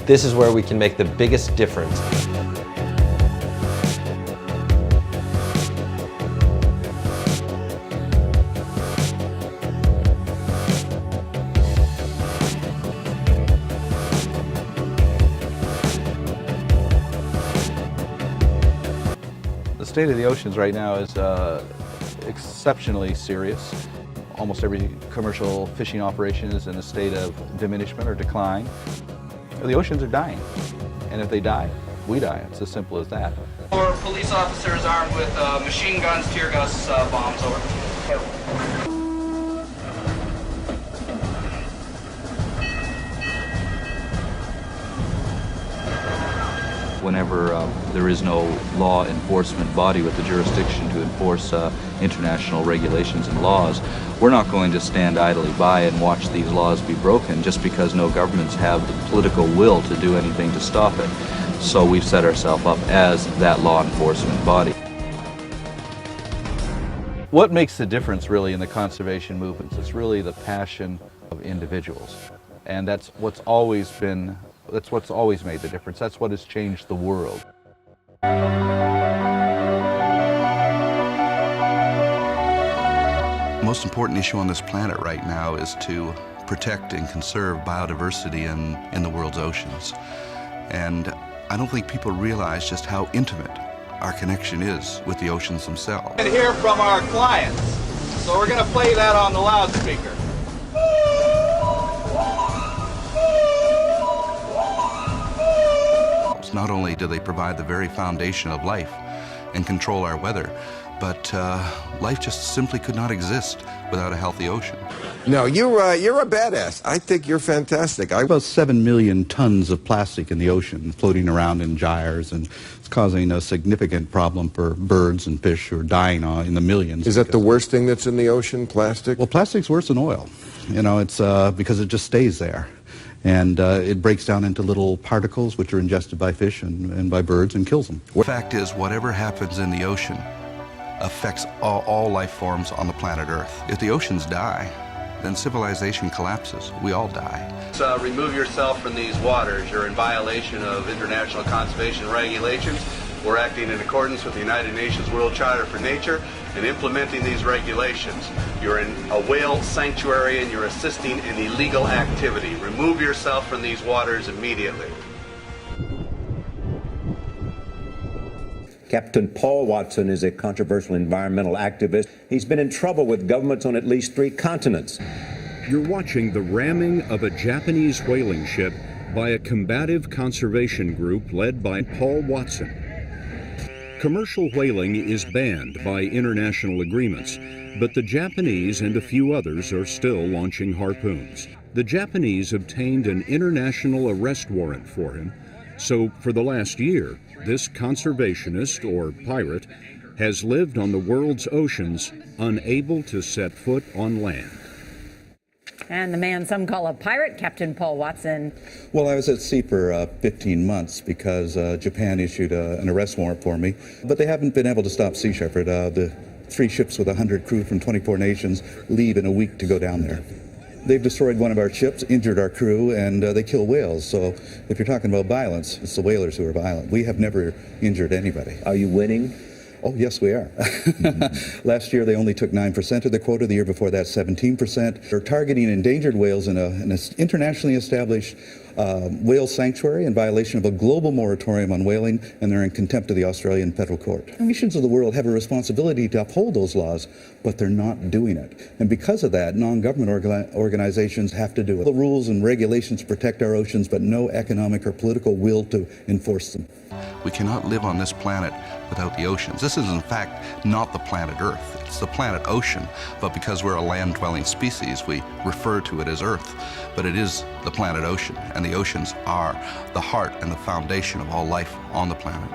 This is where we can make the biggest difference. The state of the oceans right now is exceptionally serious. Almost every commercial fishing operation is in a state of diminishment or decline. The oceans are dying, and if they die, we die. It's as simple as that. Or police officers armed with machine guns, tear gas bombs, over. Whenever there is no law enforcement body with the jurisdiction to enforce international regulations and laws, we're not going to stand idly by and watch these laws be broken just because no governments have the political will to do anything to stop it. So we've set ourselves up as that law enforcement body. What makes the difference really in the conservation movements is really the passion of individuals. And that's what's always made the difference. That's what has changed the world. The most important issue on this planet right now is to protect and conserve biodiversity in the world's oceans. And I don't think people realize just how intimate our connection is with the oceans themselves. And hear from our clients. So we're going to play that on the loudspeaker. Not only do they provide the very foundation of life and control our weather, but life just simply could not exist without a healthy ocean. No, you're a badass. I think you're fantastic. About 7 million tons of plastic in the ocean floating around in gyres, and it's causing a significant problem for birds and fish who are dying in the millions. Is that the worst thing that's in the ocean, plastic? Well, plastic's worse than oil. You know, it's because it just stays there. And it breaks down into little particles which are ingested by fish and by birds and kills them. The fact is, whatever happens in the ocean affects all life forms on the planet Earth. If the oceans die, then civilization collapses. We all die. So remove yourself from these waters. You're in violation of international conservation regulations. We're acting in accordance with the United Nations World Charter for Nature and implementing these regulations. You're in a whale sanctuary and you're assisting in illegal activity. Remove yourself from these waters immediately. Captain Paul Watson is a controversial environmental activist. He's been in trouble with governments on at least 3 continents. You're watching the ramming of a Japanese whaling ship by a combative conservation group led by Paul Watson. Commercial whaling is banned by international agreements, but the Japanese and a few others are still launching harpoons. The Japanese obtained an international arrest warrant for him, so for the last year, this conservationist, or pirate, has lived on the world's oceans, unable to set foot on land. And the man some call a pirate, Captain Paul Watson. Well, I was at sea for 15 months because Japan issued an arrest warrant for me. But they haven't been able to stop Sea Shepherd. The 3 ships with 100 crew from 24 nations leave in a week to go down there. They've destroyed one of our ships, injured our crew, and they kill whales. So if you're talking about violence, it's the whalers who are violent. We have never injured anybody. Are you winning? Oh, yes, we are. Last year, they only took 9% of the quota. The year before that, 17%. They're targeting endangered whales in an internationally established whale sanctuary in violation of a global moratorium on whaling, and they're in contempt of the Australian Federal Court. Nations of the world have a responsibility to uphold those laws, but they're not doing it. And because of that, non-government organizations have to do it. The rules and regulations protect our oceans, but no economic or political will to enforce them. We cannot live on this planet without the oceans. This is in fact not the planet Earth. It's the planet ocean, but because we're a land-dwelling species, we refer to it as Earth. But it is the planet ocean, and the oceans are the heart and the foundation of all life on the planet.